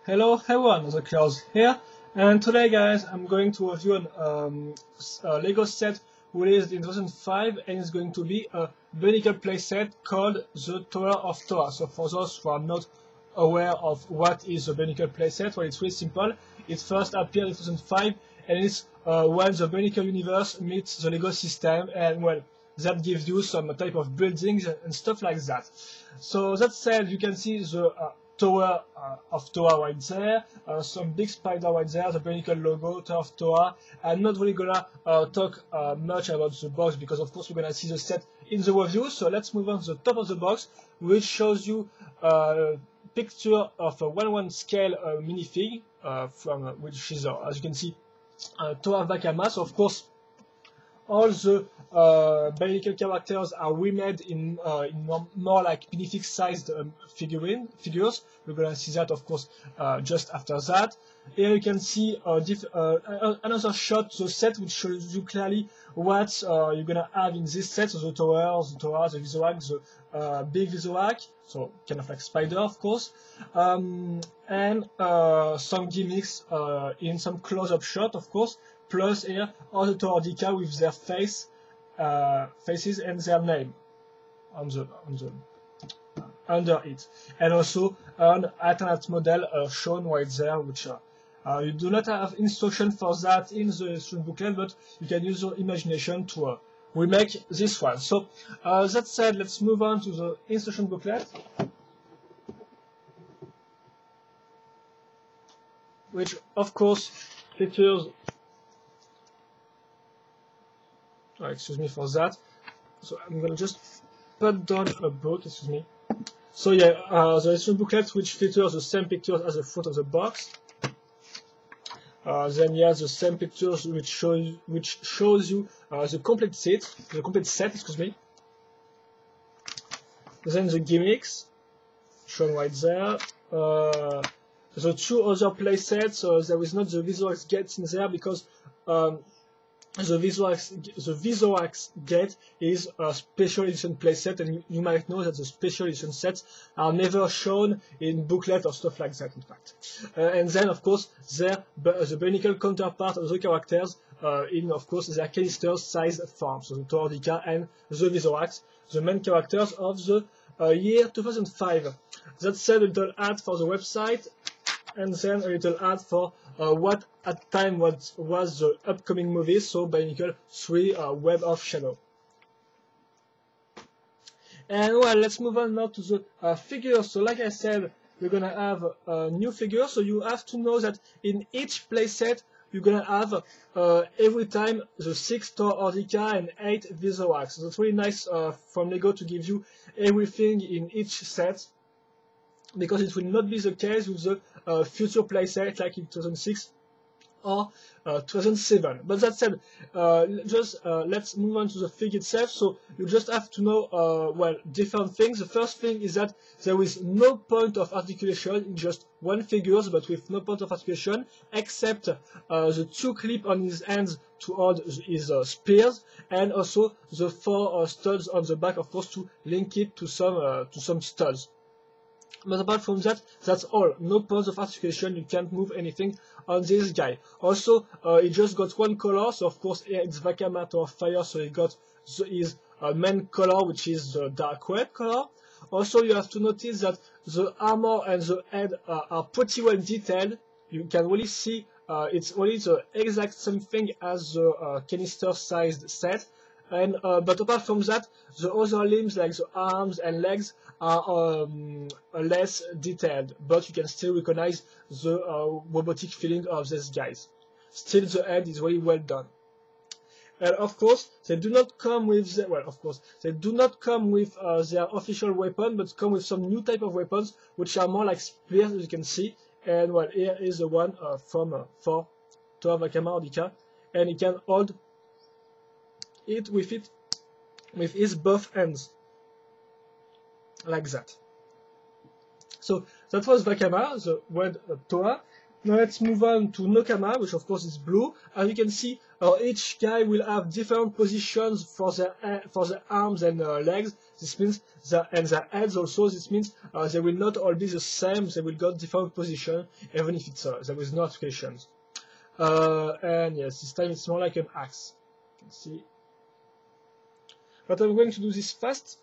Hello everyone, the Klaus here, and today guys I'm going to review a Lego set released in 2005, and it's going to be a Bionicle playset called the Tower of Toa. So for those who are not aware of what is a Bionicle playset, well, it's really simple. It first appeared in 2005, and it's when the Bionicle universe meets the Lego system, and well, that gives you some type of buildings and stuff like that. So that said, you can see the Tower of Toa right there, some big spider right there, the Bionicle logo, Tower of Toa. I'm not really gonna talk much about the box because of course we're gonna see the set in the review. So let's move on to the top of the box, which shows you a picture of a 1:1 scale minifig from which is as you can see Toa Vakama. So of course all the Bionicle characters are remade in more like minifig-sized figures. We're gonna see that, of course, just after that. Here you can see another shot to the set, which shows you clearly what you're gonna have in this set. So the tower, the Visorak, the big Visorak, so kind of like spider, of course, and some gimmicks in some close-up shot, of course. Plus here all the Tower Dika with their faces and their name under it, and also an alternate model shown right there, which you do not have instruction for that in the instruction booklet, but you can use your imagination to remake this one. So that said, let's move on to the instruction booklet, which of course features excuse me for that. So I'm gonna just put down a book, excuse me. So yeah, the instruction booklet, which features the same pictures as the front of the box. Then you have the same pictures which shows you the complete set, excuse me. Then the gimmicks shown right there. The two other play sets, there is not the Visorax gate in there because the Visorax gate is a special edition playset, and you might know that the special edition sets are never shown in booklet or stuff like that, in fact. And then, of course, the Bionicle counterpart of the characters in, of course, their canister-sized form. So the Tower Dika and the Visorax, the main characters of the year 2005. That said, a little ad for the website, and then a little ad for what at the time was the upcoming movie, so Bionicle 3 Web of Shadow. And well, let's move on now to the figures. So like I said, we're gonna have a new figure, so you have to know that in each playset you're gonna have every time the 6 Tower Dika and 8 Visorax. So that's really nice from Lego to give you everything in each set, because it will not be the case with the future playset like in 2006 or 2007. But that said, let's move on to the fig itself. So you just have to know well, different things. The first thing is that there is no point of articulation in just one figure, but with no point of articulation except the 2 clips on his hands to hold his spears, and also the 4 studs on the back, of course, to link it to some studs. But apart from that, that's all. No points of articulation, you can't move anything on this guy. Also, he just got one color, so of course here it's Vakama Tower of Fire, so he got his main color, which is the dark red color. Also, you have to notice that the armor and the head are pretty well detailed. You can really see it's really the exact same thing as the canister-sized set. And but apart from that, the other limbs like the arms and legs are less detailed, but you can still recognize the robotic feeling of these guys. Still, the head is really well done. And of course, they do not come with they do not come with their official weapon, but come with some new type of weapons, which are more like spears, as you can see. And well, here is the one from for Toa Vakama Dika, and he can hold it with his both hands, like that. So that was Vakama, the red Toa. Now let's move on to Nokama, which of course is blue. As you can see, each guy will have different positions for the arms and legs. This means that, and their heads also, this means they will not all be the same, they will got different position, even if it's there is no articulations. And yes, this time it's more like an axe. You can see. But I'm going to do this fast.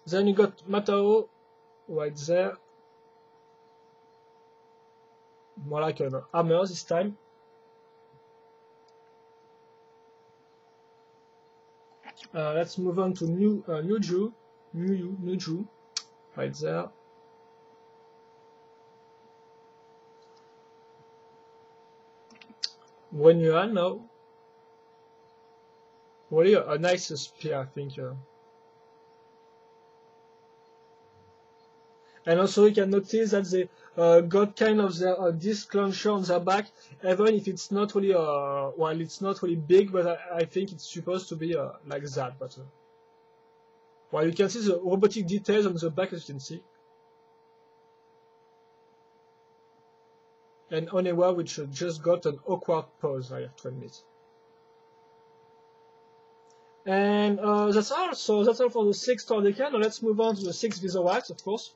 Then you got Matao right there. More like an hammer this time. Let's move on to Nuju, right there. When you are now, really a nice spear, I think. And also you can notice that they got kind of their disc launcher on their back, even if it's not really well, it's not really big, but I think it's supposed to be like that. But well, you can see the robotic details on the back, as you can see. And Onewa, which just got an awkward pose, I have to admit. And that's all. So that's all for the 6 Tordeka. Now let's move on to the 6 Visorax, of course.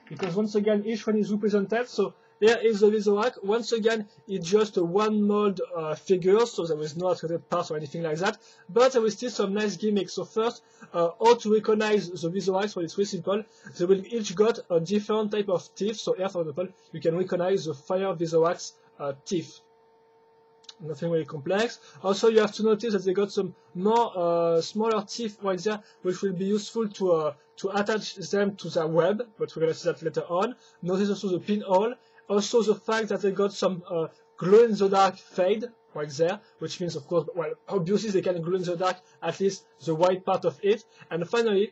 Because once again, each one is represented. So here is the Visorax. Once again, it's just a one mold figure, so there is no articulated parts or anything like that. But there is still some nice gimmicks. So first, how to recognize the Visorax? Well, it's really simple. They will each got a different type of teeth. So here, for example, you can recognize the fire Visorax teeth. Nothing really complex. Also, you have to notice that they got some more smaller teeth right there, which will be useful to attach them to their web, but we're going to see that later on. Notice also the pinhole. Also the fact that they got some glow-in-the-dark fade right there, which means, of course, well, obviously they can glow in the dark, at least the white part of it. And finally,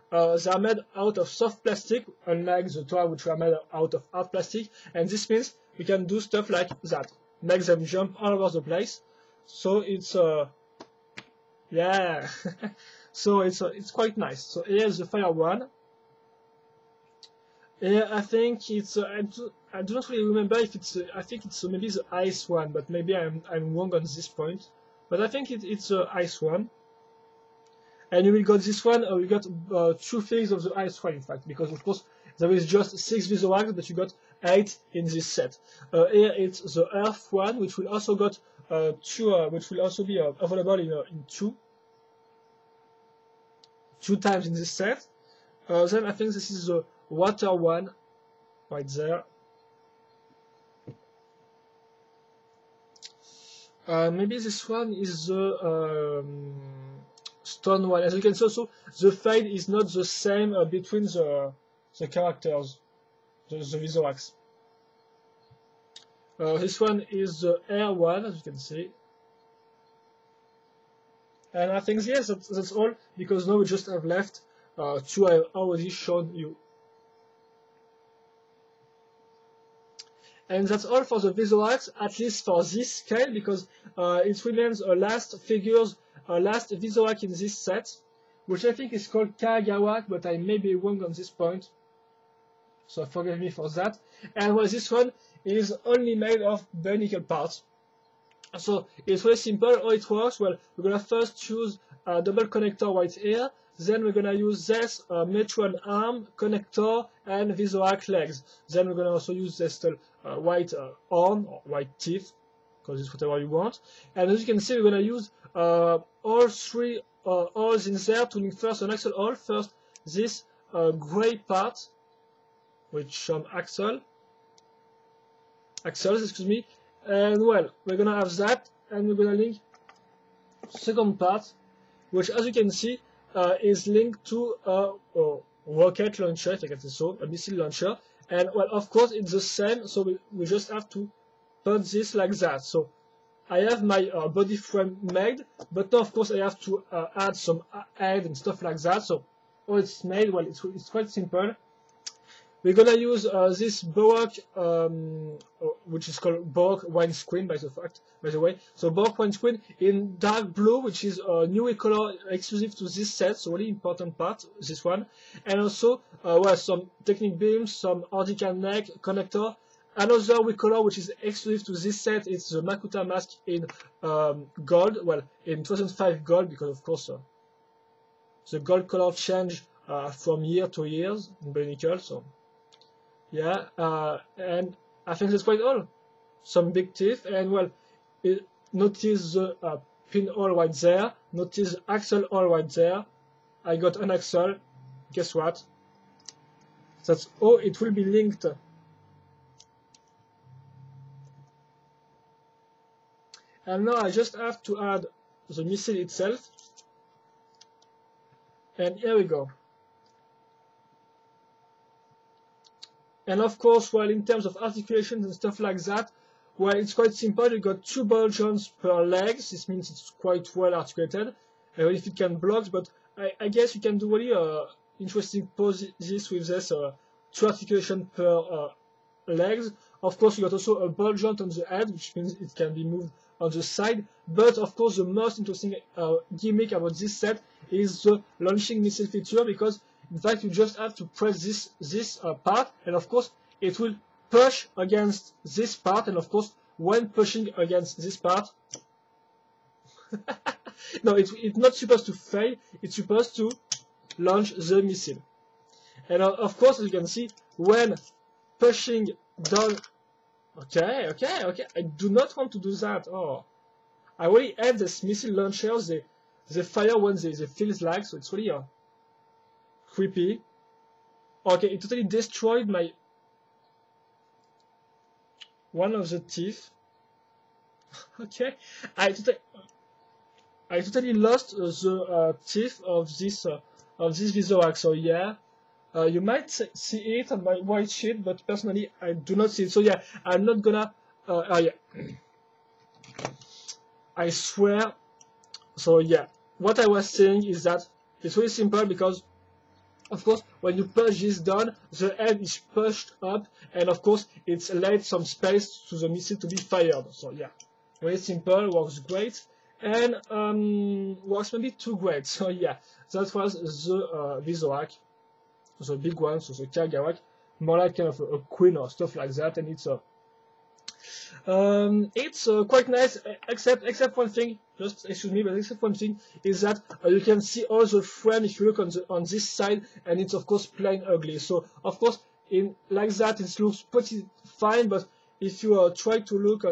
they are made out of soft plastic, unlike the toy which are made out of hard plastic. And this means we can do stuff like that. Make them jump all over the place. So it's yeah. So it's quite nice. So here's the fire one. Here I think it's I do not really remember if it's I think it's maybe the ice one, but maybe I'm wrong on this point. But I think it's the ice one. And we got this one. We got 2 things of the ice one, in fact, because of course there is just 6 Visorax, but you got 8 in this set. Here it's the Earth one, which will also got 2, which will also be available in 2 times in this set. Then I think this is the Water one, right there. Maybe this one is the Stone one. As you can see, also the fade is not the same between the characters, the Visorax. This one is the Air one, as you can see. And I think yes, that's all, because now we just have left 2 I already shown you. And that's all for the Visorax, at least for this scale, because it remains a last Visorax in this set, which I think is called Kagawak, but I may be wrong on this point, so forgive me for that. And well, this one is only made of Bionicle parts. So it's really simple. How it works? Well, we're gonna first choose a double connector right here. Then we're gonna use this Metron arm, connector, and Visorax legs. Then we're gonna also use this white horn or white teeth, because it's whatever you want. And as you can see, we're gonna use all 3 holes in there to link first an axle hole. First, this gray part, which some axles, excuse me. And well, we're gonna have that, and we're gonna link second part, which, as you can see, is linked to a rocket launcher, if I can say so, a missile launcher. And well, of course, it's the same, so we just have to put this like that. So I have my body frame made, but now, of course, I have to add some head and stuff like that. So how it's made, well, it's quite simple. We're gonna use this Baroque, which is called Baroque windscreen, by the way. So Baroque windscreen in dark blue, which is a new color exclusive to this set, so really important part, this one. And also, well, some technic beams, some orbital neck connector, Another recolor which is exclusive to this set is the Makuta mask in gold, well, in 2005 gold, because of course the gold color change from year to years in Bionicle, so yeah, and I think that's quite all. Some big teeth, and well, notice the pinhole right there, notice the axle hole right there. I got an axle, guess what? That's how it will be linked. And now I just have to add the missile itself. And here we go. And of course, well, in terms of articulations and stuff like that, well, it's quite simple. You got 2 ball joints per legs. This means it's quite well articulated. If it can block, but I guess you can do really interesting poses with this 2 articulation per legs. Of course, you got also a ball joint on the head, which means it can be moved on the side. But of course, the most interesting gimmick about this set is the launching missile feature, because in fact you just have to press this part, and of course it will push against this part, and of course when pushing against this part, no, it's not supposed to fail, it's supposed to launch the missile. And of course, as you can see, when pushing down, okay, I do not want to do that. Oh, I already had this missile launchers, they fire when they feel like, so it's really creepy. Okay, it totally destroyed my one of the teeth. Okay, I totally lost the teeth of this Visorac. So yeah, you might see it on my white sheet, but personally I do not see it. So yeah, I'm not gonna. Yeah, I swear. So yeah, what I was saying is that it's really simple, because of course when you push this down, the head is pushed up, and of course it's laid some space to the missile to be fired. So yeah, very simple, works great, and works maybe too great. So yeah, that was the Visorac, the big one, so the Kagarak, more like kind of a queen or stuff like that, and it's quite nice, except one thing. Just excuse me, but except one thing is that you can see all the frame if you look on this side, and it's of course plain ugly. So of course, in like that, it looks pretty fine. But if you try to look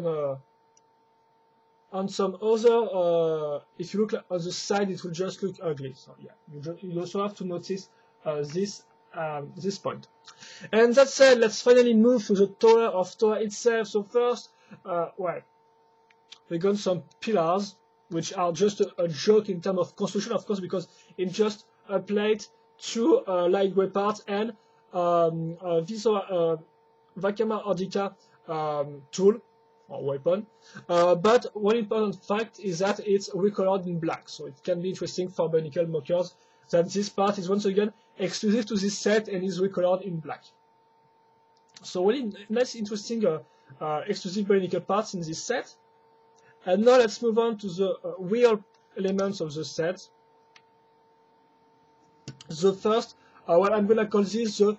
on some other, if you look on the side, it will just look ugly. So yeah, you also have to notice this point. And that said, let's finally move to the tower itself. So first, well, we got some pillars, which are just a joke in terms of construction, of course, because it's just a plate, 2 lightweight parts, and Vakama Ordica tool or weapon. But one important fact is that it's recolored in black, so it can be interesting for Bionicle mockers that this part is once again exclusive to this set and is recolored in black. So really nice, interesting exclusive Bionicle parts in this set. And now let's move on to the real elements of the set. The first, well, I'm gonna call this the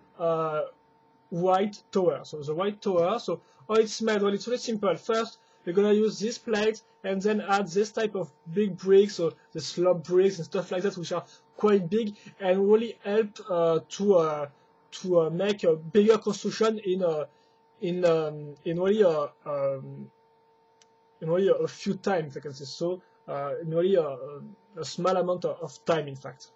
white tower. So the white tower. So how it's made? Well, it's really simple. First, we're gonna use this plate and then add this type of big bricks, so the slab bricks and stuff like that, which are quite big and really help to make a bigger construction in really a few times, I can say so, in really a small amount of time, in fact.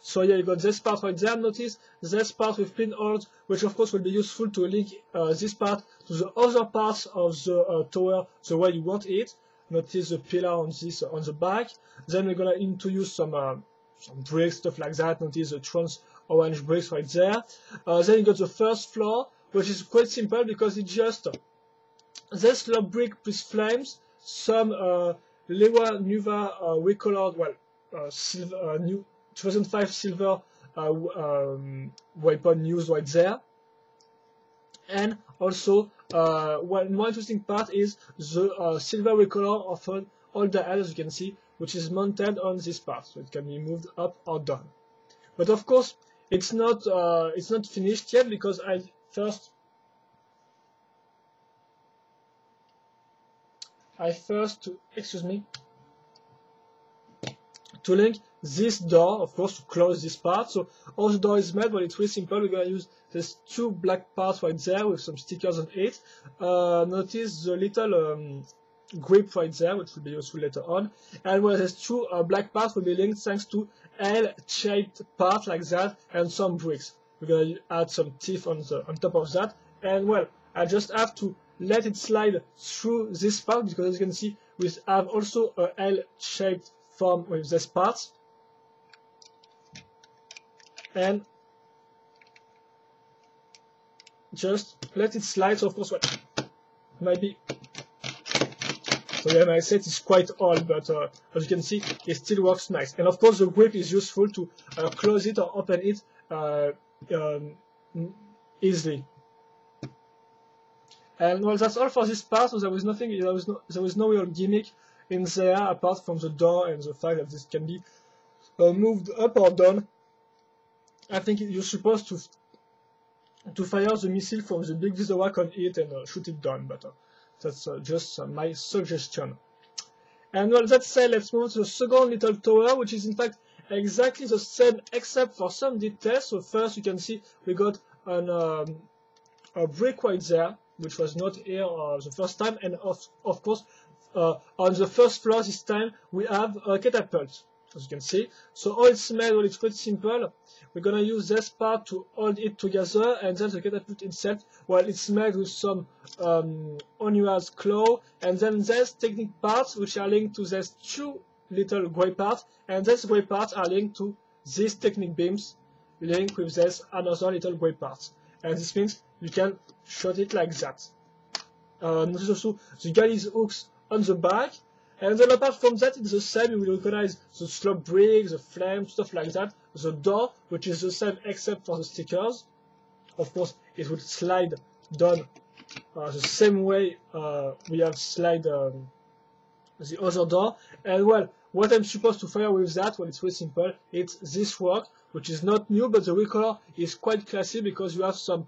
So yeah, you got this part right there. Notice this part with pinholes, which of course will be useful to link this part to the other parts of the tower the way you want it. Notice the pillar on the back. Then we're gonna use some bricks, stuff like that. Notice the trans orange bricks right there. Then you got the first floor, which is quite simple because it's just this slab brick plus flames, some Lewa Nuva recolored, well, silver, new 2005 silver weapon used right there. And also, one more interesting part is the silver recolor of all the head, as you can see, which is mounted on this part, so it can be moved up or down. But of course, it's not finished yet, because I first I first to link this door, of course, to close this part. So how the door is made, well, it's really simple. We're going to use these two black parts right there with some stickers on it. Notice the little grip right there, which will be useful later on. And well, these two black parts will be linked thanks to L-shaped part like that and some bricks. We're going to add some teeth on top of that. And well, I just have to let it slide through this part because as you can see, we have also a L-shaped form with this part. And just let it slide. So of course, well, maybe. So yeah, my set is quite old, but as you can see, it still works nice. And of course, the grip is useful to close it or open it easily. And well, that's all for this part. So there was nothing. There was no real gimmick in there apart from the door and the fact that this can be moved up or down. I think you're supposed to fire the missile from the big Visorac on it and shoot it down, but that's just my suggestion. And well, that said, let's move to the second little tower, which is in fact exactly the same except for some details. So first you can see we got a brick right there, which was not here the first time, and of course on the first floor this time we have a catapult, as you can see. So how it's made, well, it's quite simple. We're gonna use this part to hold it together, and then the catapult itself, well, it's made with some Onua's claw, and then there's technique parts which are linked to these two little grey parts, and these grey parts are linked to these technique beams linked with this another little grey parts. And this means you can shoot it like that. Notice also the galleys hooks on the back. And then apart from that, it's the same. You will recognize the slope brick, the flame, stuff like that. The door, which is the same except for the stickers. Of course, it will slide down the same way we have slide the other door. And well, what I'm supposed to fire with that, well, it's very simple. It's this work, which is not new, but the recolor is quite classy because you have some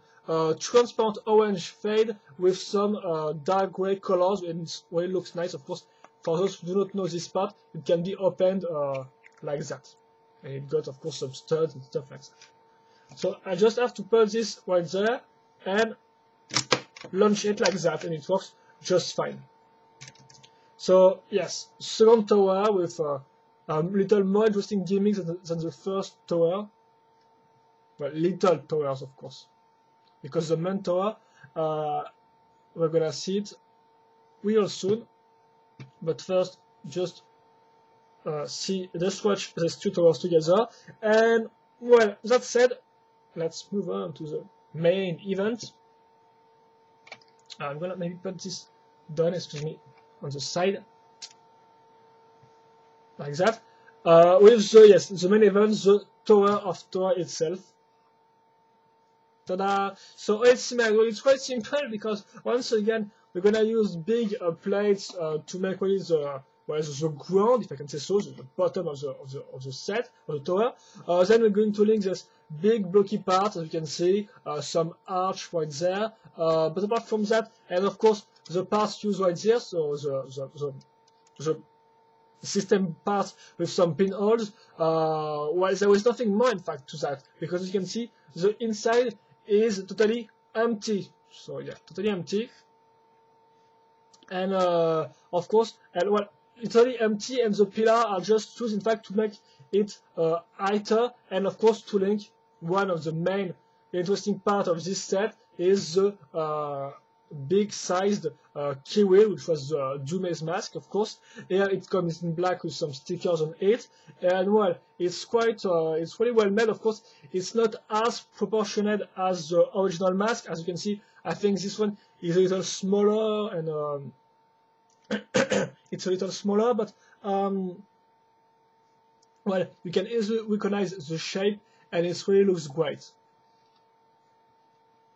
transparent orange fade with some dark gray colors, and it really looks nice. Of course, for those who do not know this part, it can be opened like that. And it got, of course, some studs and stuff like that. So I just have to put this right there and launch it like that, and it works just fine. So yes, second tower with a little more interesting gimmicks than the first tower. Well, little towers, of course, because the main tower, we're gonna see it real soon. But first, just let's watch these two towers together. And well, that said, let's move on to the main event. I'm gonna maybe put this down, excuse me, on the side, like that. With the main event, the tower of Tower itself. Ta-da! So it's quite simple because once again we're gonna use big plates to make really the ground, if I can say so, the bottom of the set of the tower. Then we're going to link this big blocky part, as you can see, some arch right there. But apart from that, and of course the parts used right there, so the system parts with some pinholes. Well, there was nothing more in fact to that, because as you can see, the inside is totally empty. So yeah, totally empty. And of course, and well, it's totally empty, and the pillars are just used in fact to make it heighter, and of course to link one of the main interesting part of this set is the big sized key wheel, which was the Doom's mask, of course. Here it comes in black with some stickers on it, and well, it's quite it's really well made. Of course, it's not as proportionate as the original mask. As you can see, I think this one is a little smaller, and it's a little smaller, but well, you can easily recognize the shape, and it really looks great.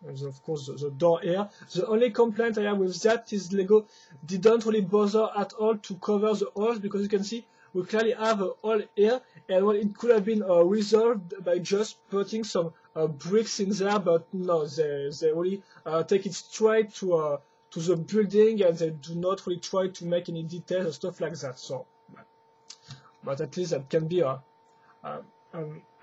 And of course, the door here. The only complaint I have with that is Lego didn't really bother at all to cover the holes, because you can see we clearly have a hole here, and well, it could have been resolved by just putting some bricks in there, but no, they really take it straight to to the building, and they do not really try to make any details or stuff like that. So, but at least that can be I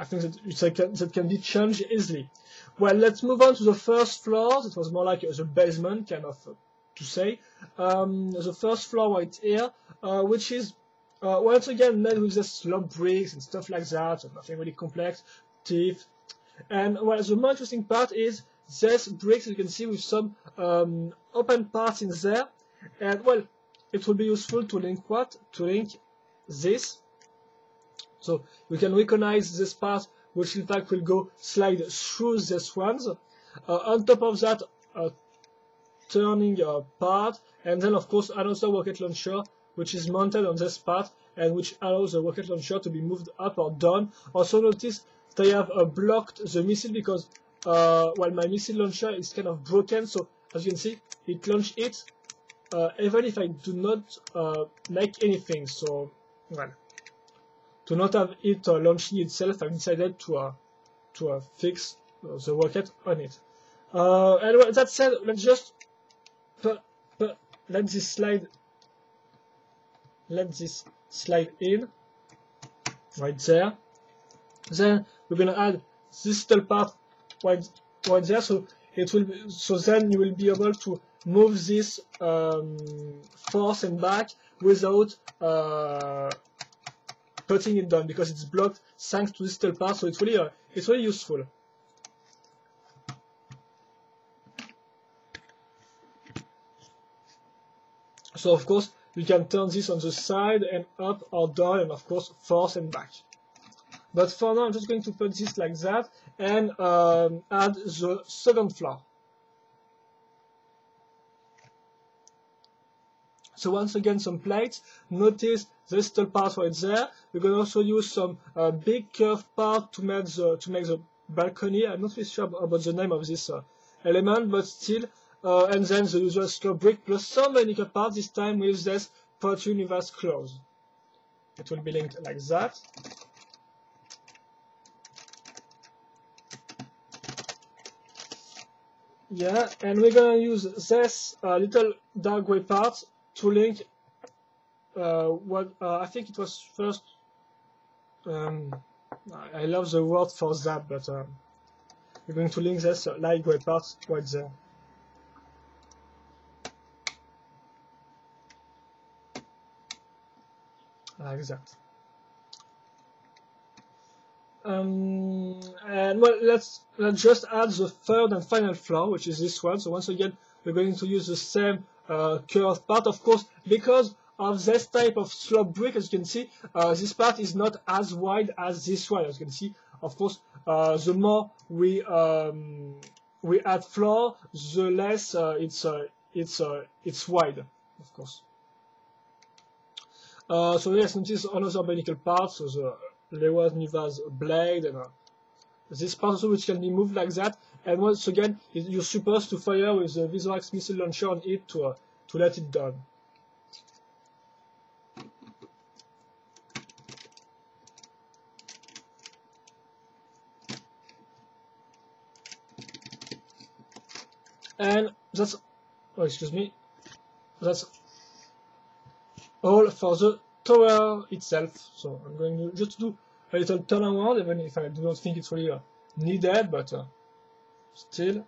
think that can be changed easily. Well, let's move on to the first floor. It was more like the basement, kind of to say. The first floor right here, which is once again made with the slab bricks and stuff like that, so nothing really complex, teeth. And well, the more interesting part is this bricks, you can see, with some open parts in there. And well, it will be useful to link what? To link this. So you can recognize this part, which in fact will go slide through this ones. On top of that, turning part, and then of course another rocket launcher, which is mounted on this part, and which allows the rocket launcher to be moved up or down. Also notice they have blocked the missile because well, my missile launcher is kind of broken, so as you can see, it launched it even if I do not make anything. So well, to not have it launching itself, I decided to fix the rocket on it. And well, that said, let's just let this slide in right there. Then we're gonna add this little part right there, so it will be, so then you will be able to move this force and back without putting it down, because it's blocked thanks to this little part. So it's really useful. So of course you can turn this on the side and up or down, and of course force and back. But for now I'm just going to put this like that and add the second floor. So once again, some plates. Notice this little part right there. We're going to also use some big curved part to make the balcony. I'm not really sure about the name of this element, but still. And then the usual slope brick plus some Bionicle part, this time with this Pot Universe clause. It will be linked like that. Yeah, and we're gonna use this little dark gray part to link what I think it was first. I love the word for that, but we're going to link this light gray part right there. Like that. And well, let's just add the third and final floor, which is this one. So once again, we're going to use the same curved part, of course, because of this type of slope brick. As you can see, this part is not as wide as this one. As you can see, of course, the more we add floor, the less it's wide, of course. So yes, notice another Bionicle part, so the Lewis Nivas blade, and this part also, which can be moved like that. And once again, you're supposed to fire with the Visorax missile launcher on it to let it down. And that's, oh, excuse me, that's all for the tower itself. So I'm going to just do a little turnaround, even if I do not think it's really needed, but still.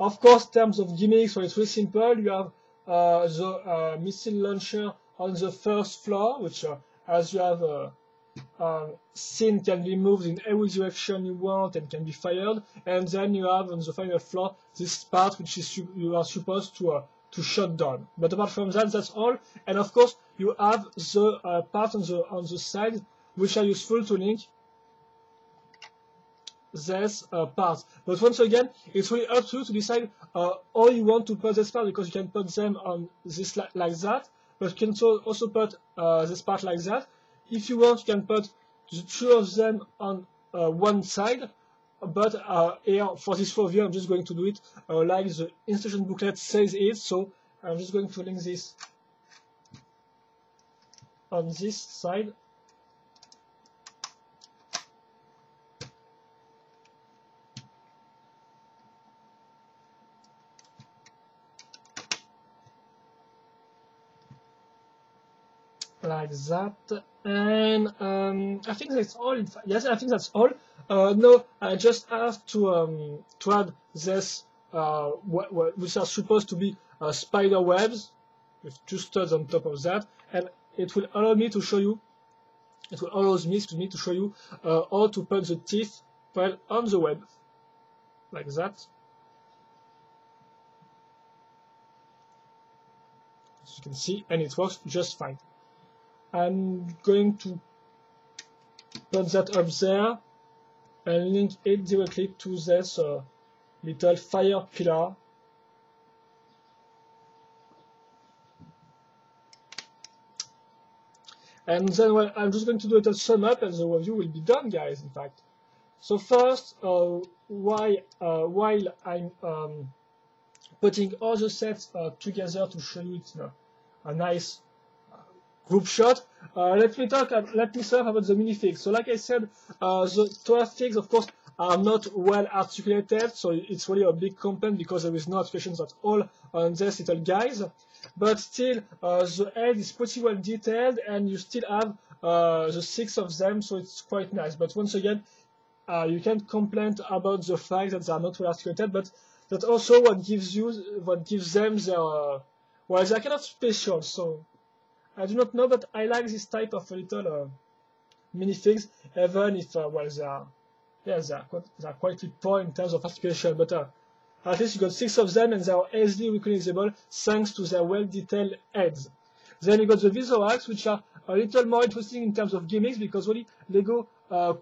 Of course, in terms of gimmicks, so it's really simple. You have the missile launcher on the first floor, which, as you have seen, can be moved in every direction you want and can be fired. And then you have on the final floor this part, which is you are supposed to shut down. But apart from that, that's all. And of course, you have the part on the side, which are useful to link this part. But once again, it's really up to you to decide how you want to put this part, because you can put them on this like that, but you can also put this part like that. If you want, you can put the two of them on one side. But here, for this overview, I'm just going to do it like the instruction booklet says it. So I'm just going to link this on this side. like that. And I think that's all. In fact, yes, I think that's all. No, I just have to add this, which are supposed to be spider webs with two studs on top of that, and it will allow me to show you. It will allow me, to show you how to put the teeth well on the web, like that. As you can see, and it works just fine. I'm going to put that up there and link it directly to this little fire pillar. And then, well, I'm just going to do a little sum up, and the review will be done, guys, in fact. So first, while I'm putting all the sets together to show you it's a nice group shot, let me say about the minifigs. So like I said, the tower figs, of course, are not well articulated, so it's really a big complaint because there is no articulations at all on these little guys. But still, the head is pretty well detailed, and you still have the 6 of them, so it's quite nice. But once again, you can't complain about the fact that they are not well articulated, but that's also what gives them their well, they're kind of special. So I do not know, but I like this type of little minifigs, even if well, they're quite poor in terms of articulation, but at least you got 6 of them, and they are easily recognizable thanks to their well-detailed heads. Then you got the Visorax, which are a little more interesting in terms of gimmicks, because really Lego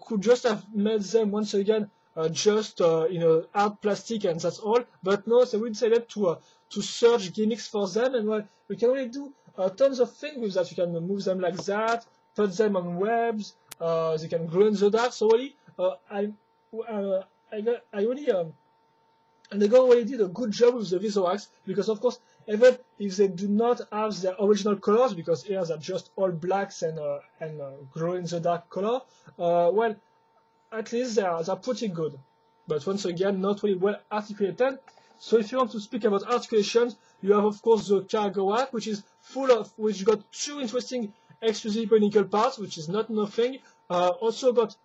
could just have made them once again just hard plastic, and that's all. But no, they decided to search gimmicks for them, and well, we can really do tons of things with that. You can move them like that, put them on webs. They can glow in the dark. So really, and Lego already did a good job with the Visorax, because of course, even if they do not have their original colors, because here they're just all blacks and glow in the dark color, well, at least they're pretty good. But once again, not really well articulated. So if you want to speak about articulations, you have of course the cargo rack, which got 2 interesting exclusive Bionicle parts, which is not nothing. Also got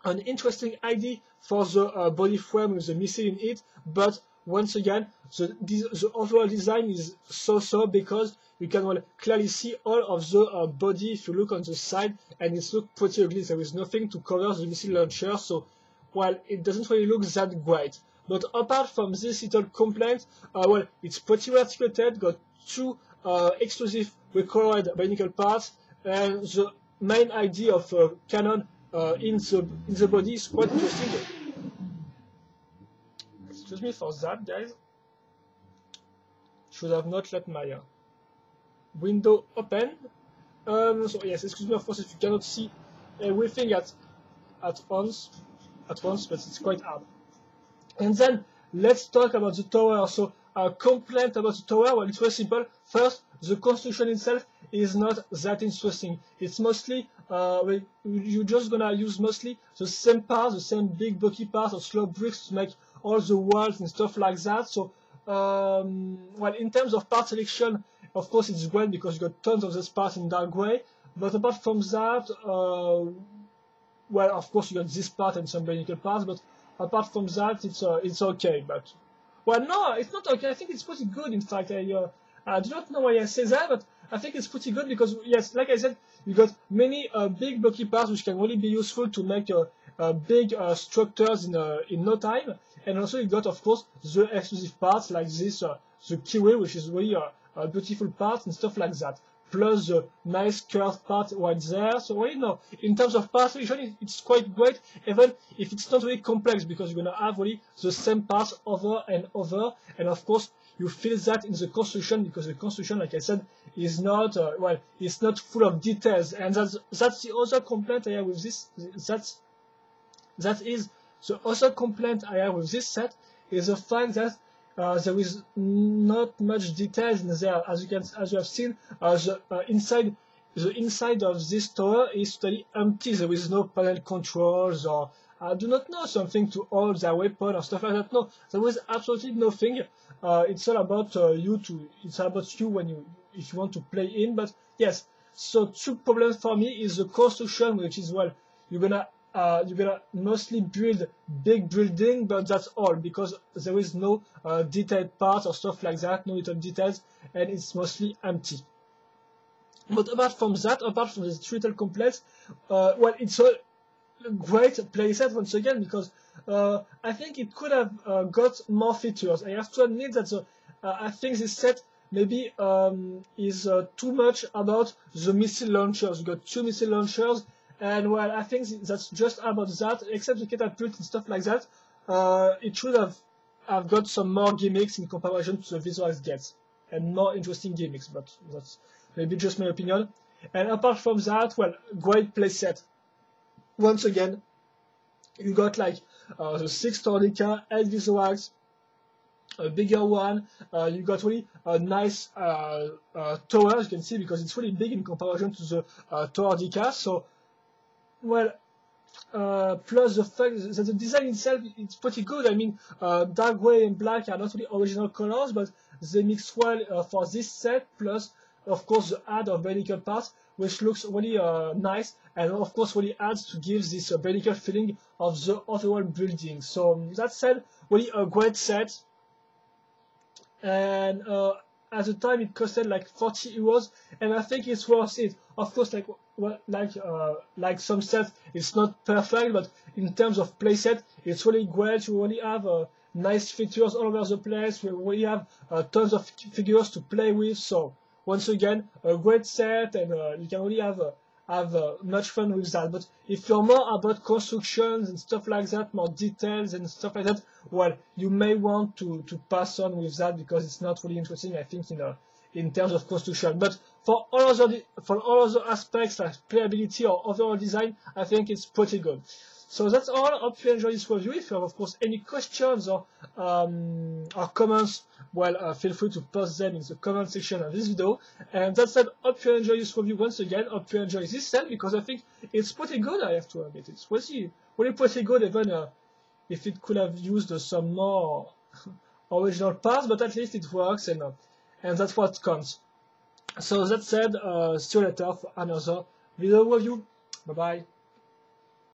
an interesting ID for the body frame with the missile in it, but once again, the overall design is so-so, because you can clearly see all of the body if you look on the side, and it looks pretty ugly. There is nothing to cover the missile launcher, so well, it doesn't really look that great. But apart from this little complaint, well, it's pretty well articulated, got 2 exclusive recolored Bionicle parts, and the main idea of cannon in the body is quite interesting. Excuse me for that, guys. Should have not let my window open. So yes, excuse me, of course, if you cannot see everything at once, but it's quite hard. And then let's talk about the tower. So a complaint about the tower, well, it's very simple. First, the construction itself is not that interesting. It's mostly you're just gonna use mostly the same parts, the same big bulky parts of slope bricks to make all the walls and stuff like that. So well, in terms of part selection, of course it's great because you got tons of those parts in dark gray. But apart from that, well, of course you got this part and some Bionicle parts, but apart from that, it's okay. But well, no, it's not okay. I think it's pretty good. In fact, I do not know why I say that, but I think it's pretty good because, yes, like I said, you got many big bulky parts which can really be useful to make big structures in no time. And also you got, of course, the exclusive parts like this, the kiwi, which is really a beautiful part and stuff like that. Plus the nice curved part right there. So really, no, in terms of part selection, it's quite great, even if it's not really complex, because you're gonna have really the same parts over and over. And of course, you feel that in the construction, because the construction, like I said, is not well, it's not full of details. And that's the other complaint I have with this. That is the other complaint I have with this set, is the fact that there is not much details in there. As you have seen, the inside of this tower is totally empty. There is no panel controls, or I do not know, something to hold their weapon or stuff like that. No, there is absolutely nothing. It's all about it's about you if you want to play in. But yes, So two problems for me is the construction, which is, well, you're gonna mostly build big building, but that's all, because there is no detailed parts or stuff like that, no little details, and it's mostly empty. But apart from that, apart from the little complex, well, it's a great playset once again, because I think it could have got more features. I have to admit that I think this set maybe is too much about the missile launchers. You got 2 missile launchers, and well, I think that's just about that, except the catapult and stuff like that. It should have got some more gimmicks in comparison to the visuals gets, and more interesting gimmicks, but that's maybe just my opinion. And apart from that, well, great playset. Once again, you got like the 6 Tordica, 8 visuals, a bigger one. You got really a nice tower, as you can see, because it's really big in comparison to the Tordica. So, well, plus the fact that the design itself, it's pretty good. I mean, dark gray and black are not really original colors, but they mix well for this set, plus of course the add of Bionicle parts, which looks really nice, and of course really adds to give this Bionicle feeling of the overall building. So that said, really a great set, and at the time it costed like 40 euros, and I think it's worth it. Of course, like some sets, it's not perfect, but in terms of playset, it's really great. You really have nice features all over the place. We really have tons of figures to play with. So once again, a great set, and you can really have much fun with that. But if you're more about constructions and stuff like that, more details and stuff like that, well, you may want to pass on with that, because it's not really interesting, I think, in terms of construction. But for all other aspects like playability or overall design, I think it's pretty good. So that's all. I hope you enjoyed this review. If you have, of course, any questions or comments, well, feel free to post them in the comment section of this video. And that said, hope you enjoy this review once again. Hope you enjoy this set, because I think it's pretty good, I have to admit. It's really pretty good, even if it could have used some more original parts, but at least it works, and that's what counts. So that said, see you later for another video review. Bye bye.